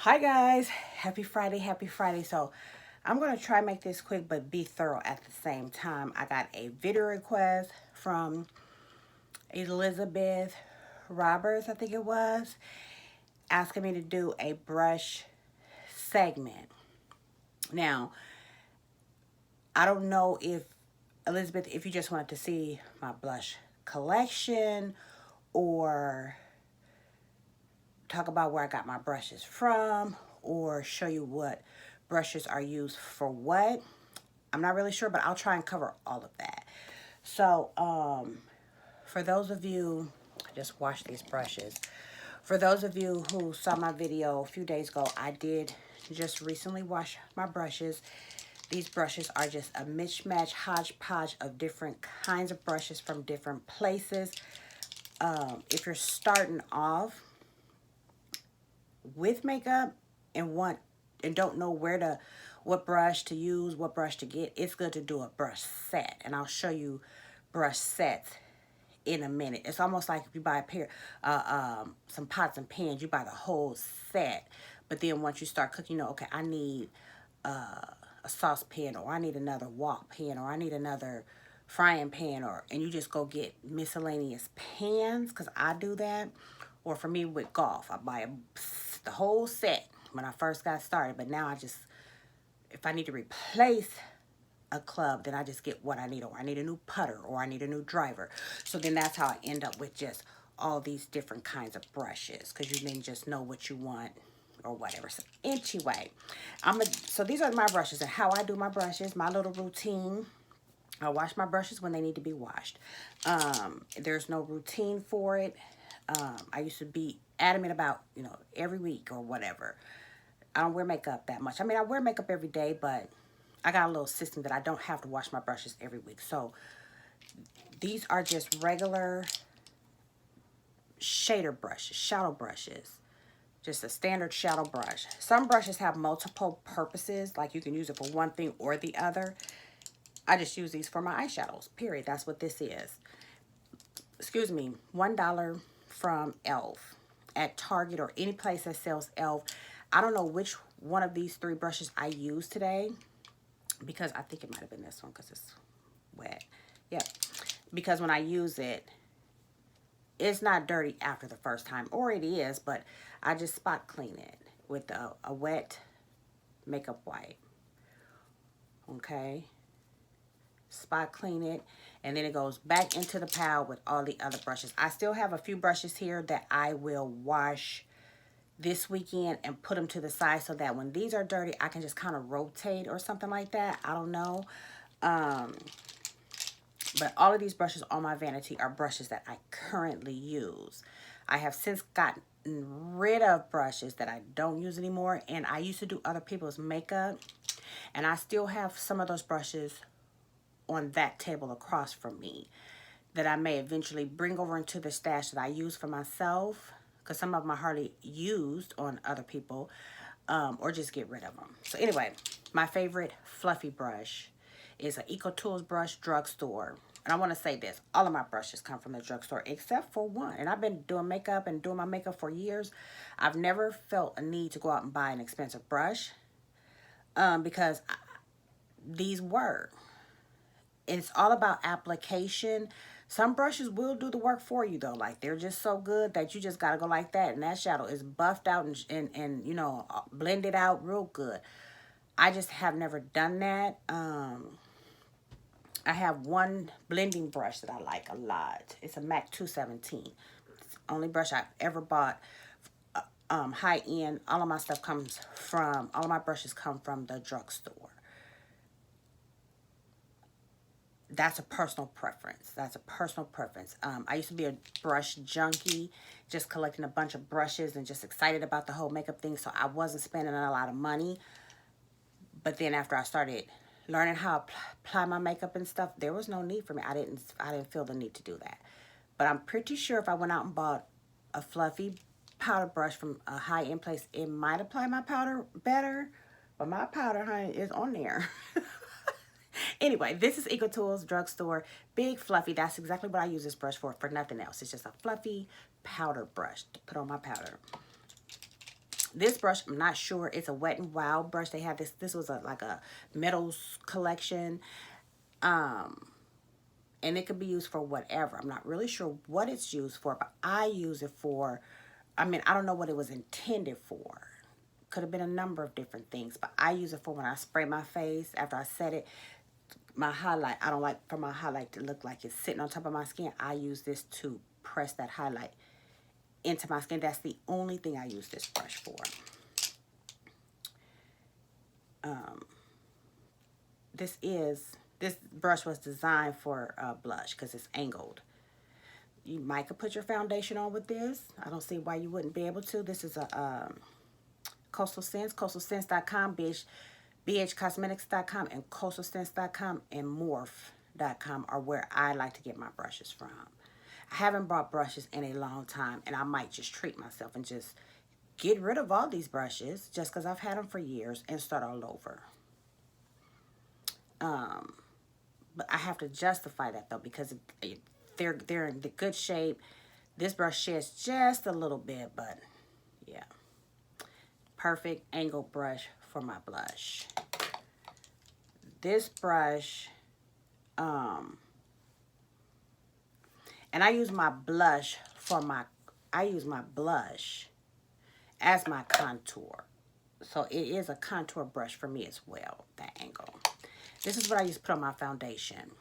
Hi guys, happy Friday, happy Friday. So I'm going to try make this quick but be thorough at the same time. I got a video request from Elizabeth Roberts, I think it was, asking me to do a brush segment. Now, I don't know if Elizabeth, if you just wanted to see my blush collection or talk about where I got my brushes from or show you what brushes are used for what. I'm not really sure, but I'll try and cover all of that. So, for those of you, I just washed these brushes. For those of you who saw my video a few days ago, I did just recently wash my brushes. These brushes are just a mismatch, hodgepodge of different kinds of brushes from different places. If you're starting off with makeup and don't know what brush to use, what brush to get, it's good to do a brush set, and I'll show you brush sets in a minute. It's almost like if you buy a pair some pots and pans, you buy the whole set, but then once you start cooking, okay, I need a saucepan, or I need another wok pan, or I need another frying pan, and you just go get miscellaneous pans, because I do that. Or for me with golf, I buy the whole set when I first got started, but now if I need to replace a club, then I just get what I need, or I need a new putter, or I need a new driver. So then that's how I end up with just all these different kinds of brushes, because you then just know what you want or whatever. So anyway, so these are my brushes and how I do my brushes, my little routine. I wash my brushes when they need to be washed. There's no routine for it. I used to be adamant about, every week or whatever. I don't wear makeup that much. I mean, I wear makeup every day, but I got a little system that I don't have to wash my brushes every week. So these are just regular shader brushes, shadow brushes. Just a standard shadow brush. Some brushes have multiple purposes, like you can use it for one thing or the other. I just use these for my eyeshadows, period. That's what this is. Excuse me, $1 from e.l.f. at Target or any place that sells e.l.f. I don't know which one of these three brushes I used today, because I think it might have been this one because it's wet. Yep. Because when I use it, it's not dirty after the first time, or it is, but I just spot clean it with a wet makeup wipe. Okay. Spot clean it, and then it goes back into the pile with all the other brushes. I still have a few brushes here that I will wash this weekend and put them to the side, so that when these are dirty, I can just kind of rotate or something like that. I don't know. But all of these brushes on my vanity are brushes that I currently use. I have since gotten rid of brushes that I don't use anymore, and I used to do other people's makeup, and I still have some of those brushes on that table across from me that I may eventually bring over into the stash that I use for myself, because some of them I hardly used on other people, or just get rid of them. So anyway, my favorite fluffy brush is an EcoTools brush, drugstore. And I want to say this, all of my brushes come from the drugstore except for one. And I've been doing makeup and doing my makeup for years. I've never felt a need to go out and buy an expensive brush, because these work. It's all about application. Some brushes will do the work for you though. Like, they're just so good that you just gotta go like that, and that shadow is buffed out and blended out real good. I just have never done that. I have one blending brush that I like a lot. It's a MAC 217. It's the only brush I've ever bought. High end. All of my brushes come from the drugstore. That's a personal preference. That's a personal preference. I used to be a brush junkie, just collecting a bunch of brushes and just excited about the whole makeup thing. So I wasn't spending a lot of money. But then after I started learning how to apply my makeup and stuff, there was no need for me. I didn't feel the need to do that. But I'm pretty sure if I went out and bought a fluffy powder brush from a high-end place, it might apply my powder better. But my powder, honey, is on there. Anyway, this is EcoTools Drugstore. Big, fluffy. That's exactly what I use this brush for nothing else. It's just a fluffy powder brush to put on my powder. This brush, I'm not sure. It's a Wet n Wild brush. They have this. This was like a metals collection. And it could be used for whatever. I'm not really sure what it's used for, but I use it for, I mean, I don't know what it was intended for. Could have been a number of different things, but I use it for when I spray my face after I set it. My highlight, I don't like for my highlight to look like it's sitting on top of my skin. I use this to press that highlight into my skin. That's the only thing I use this brush for. This brush was designed for blush because it's angled. You might could put your foundation on with this. I don't see why you wouldn't be able to. This is a Coastal Scents, coastalscents.com, bhcosmetics.com, and coastalscents.com and morph.com are where I like to get my brushes from. I haven't bought brushes in a long time, and I might just treat myself and just get rid of all these brushes just because I've had them for years and start all over. But I have to justify that though because they're in good shape. This brush sheds just a little bit, but yeah. Perfect angle brush for my blush. This brush, and I use my blush as my contour. So it is a contour brush for me as well, that angle. This is what I used to put on my foundation.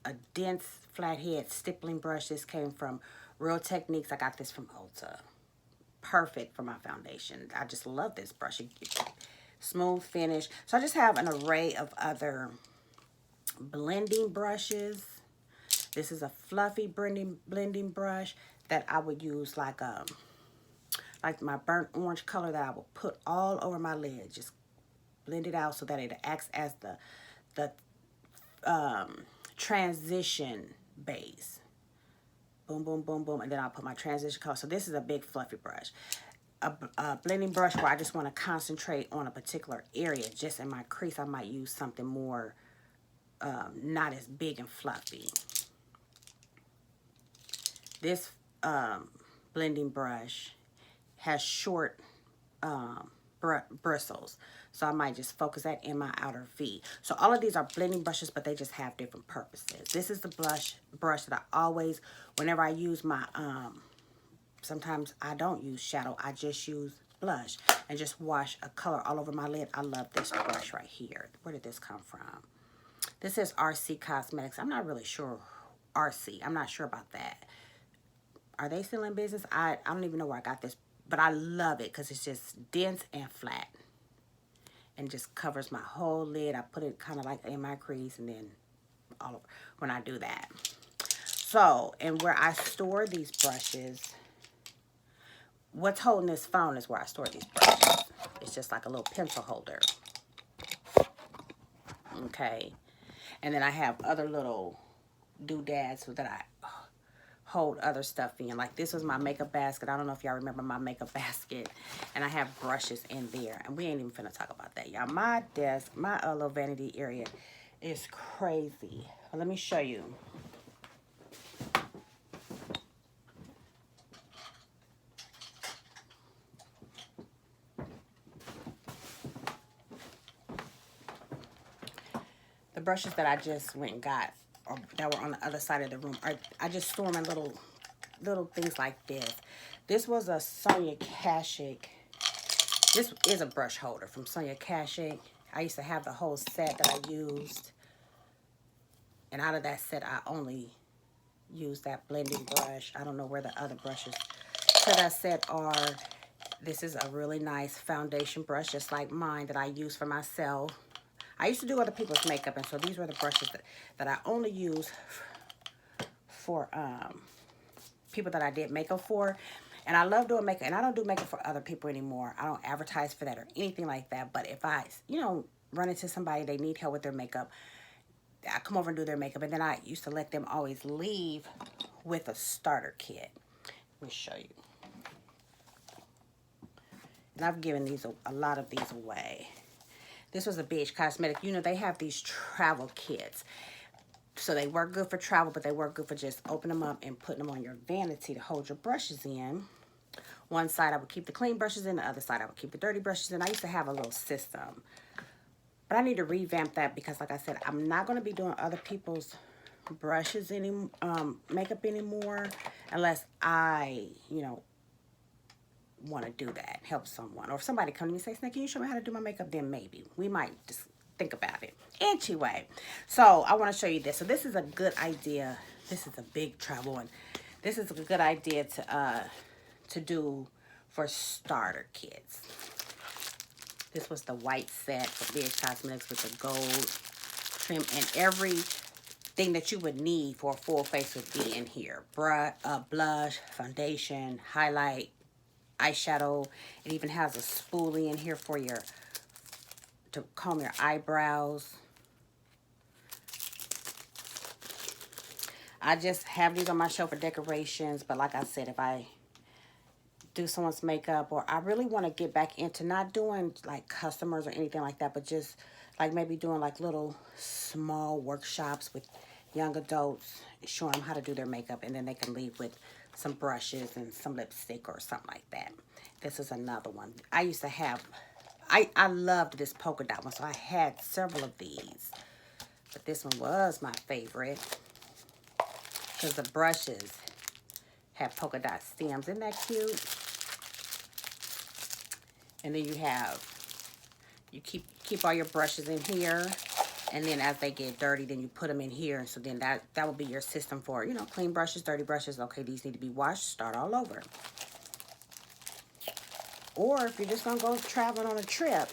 A dense flathead stippling brush. This came from Real Techniques. I got this from Ulta. Perfect for my foundation. I just love this brush. Smooth finish. So I just have an array of other blending brushes. This is a fluffy blending brush that I would use like my burnt orange color that I will put all over my lid. Just blend it out so that it acts as the transition base. Boom, boom, boom, boom, and then I'll put my transition color. So this is a big fluffy brush. A blending brush where I just want to concentrate on a particular area. Just in my crease, I might use something more not as big and fluffy. This blending brush has short bristles. So I might just focus that in my outer V. So all of these are blending brushes, but they just have different purposes. This is the brush that I always, whenever I use my, sometimes I don't use shadow. I just use blush and just wash a color all over my lid. I love this brush right here. Where did this come from? This is RC Cosmetics. I'm not really sure. RC. I'm not sure about that. Are they still in business? I don't even know where I got this. But I love it because it's just dense and flat. And just covers my whole lid. I put it kind of like in my crease and then all over when I do that. So, and where I store these brushes, what's holding this phone is where I store these brushes. It's just like a little pencil holder. Okay. And then I have other little doodads that I hold other stuff in. Like this was my makeup basket. I don't know if y'all remember my makeup basket. And I have brushes in there. And we ain't even finna talk about that, y'all. My desk, my little vanity area is crazy. Well, let me show you. The brushes that I just went and got, or that were on the other side of the room, I just store them in little things like this. This was a Sonia Kashuk. This is a brush holder from Sonia Kashuk. I used to have the whole set that I used. And out of that set, I only used that blending brush. I don't know where the other brushes to that set are. This is a really nice foundation brush, just like mine, that I use for myself. I used to do other people's makeup, and so these were the brushes that I only use for people that I did makeup for. And I love doing makeup, and I don't do makeup for other people anymore. I don't advertise for that or anything like that. But if I, run into somebody, they need help with their makeup, I come over and do their makeup. And then I used to let them always leave with a starter kit. Let me show you. And I've given these a lot of these away. This was a BH Cosmetic. They have these travel kits. So they work good for travel, but they work good for just opening them up and putting them on your vanity to hold your brushes in. One side I would keep the clean brushes in, the other side I would keep the dirty brushes in. I used to have a little system. But I need to revamp that because, like I said, I'm not going to be doing other people's brushes makeup anymore unless I, you know, want to do that, help someone. Or if somebody comes to me and says, Snake, can you show me how to do my makeup? Then maybe. We might just think about it. Anyway, so I want to show you this. So this is a good idea. This is a big travel one. This is a good idea to do for starter kits. This was the white set from BH Cosmetics with the gold trim, and everything that you would need for a full face would be in here. Blush, foundation, highlight, eyeshadow. It even has a spoolie in here for to comb your eyebrows. I just have these on my shelf for decorations, but like I said, if I do someone's makeup, or I really want to get back into not doing like customers or anything like that, but just like maybe doing like little small workshops with young adults, showing them how to do their makeup, and then they can leave with some brushes and some lipstick or something like that. This is another one. I used to have, I loved this polka dot one, so I had several of these, but this one was my favorite because the brushes have polka dot stems. Isn't that cute? And then you keep all your brushes in here, and then as they get dirty, then you put them in here. And so then that will be your system for, you know, clean brushes, dirty brushes. Okay, these need to be washed, start all over. Or if you're just going to go traveling on a trip,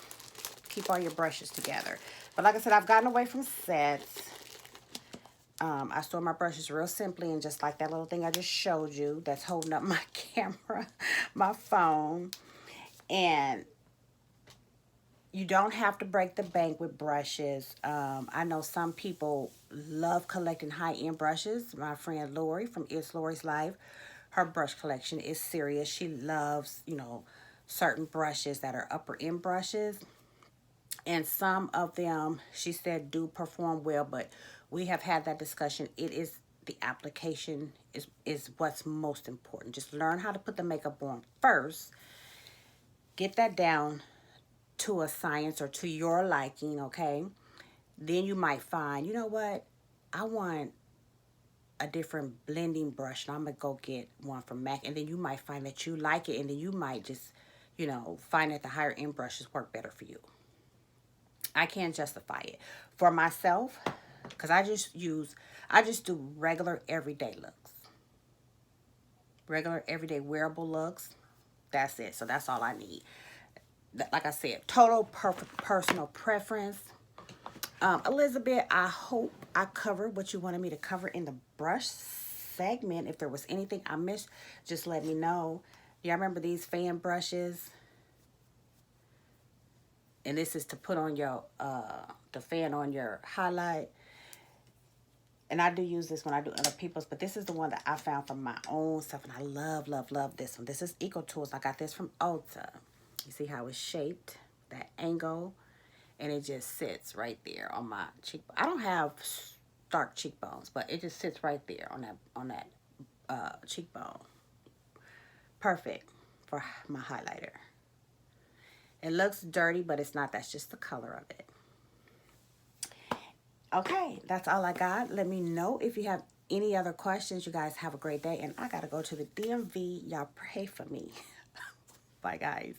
keep all your brushes together. But like I said, I've gotten away from sets. I store my brushes real simply, and just like that little thing I just showed you that's holding up my camera, my phone. And you don't have to break the bank with brushes. I know some people love collecting high-end brushes. My friend Lori from It's Lori's Life, her brush collection is serious. She loves, you know, certain brushes that are upper-end brushes. And some of them, she said, do perform well, but we have had that discussion. It is the application is what's most important. Just learn how to put the makeup on first. Get that down to a science or to your liking, okay? Then you might find, you know what? I want a different blending brush, and I'm going to go get one from MAC. And then you might find that you like it, and then you might just, you know, find that the higher end brushes work better for you. I can't justify it. For myself, because I just do regular everyday looks. Regular everyday wearable looks. That's it. So that's all I need. Like I said, total perfect personal preference. Elizabeth, I hope I covered what you wanted me to cover in the brush segment. If there was anything I missed, just let me know. Y'all remember these fan brushes? And this is to put on your, the fan on your highlight. And I do use this when I do other people's, but this is the one that I found from my own stuff. And I love, love, love this one. This is Eco Tools. I got this from Ulta. You see how it's shaped, that angle, and it just sits right there on my cheekbone. I don't have dark cheekbones, but it just sits right there on that cheekbone. Perfect for my highlighter. It looks dirty, but it's not. That's just the color of it. Okay, that's all I got. Let me know if you have any other questions. You guys have a great day, and I gotta go to the DMV. Y'all pray for me. Bye, guys.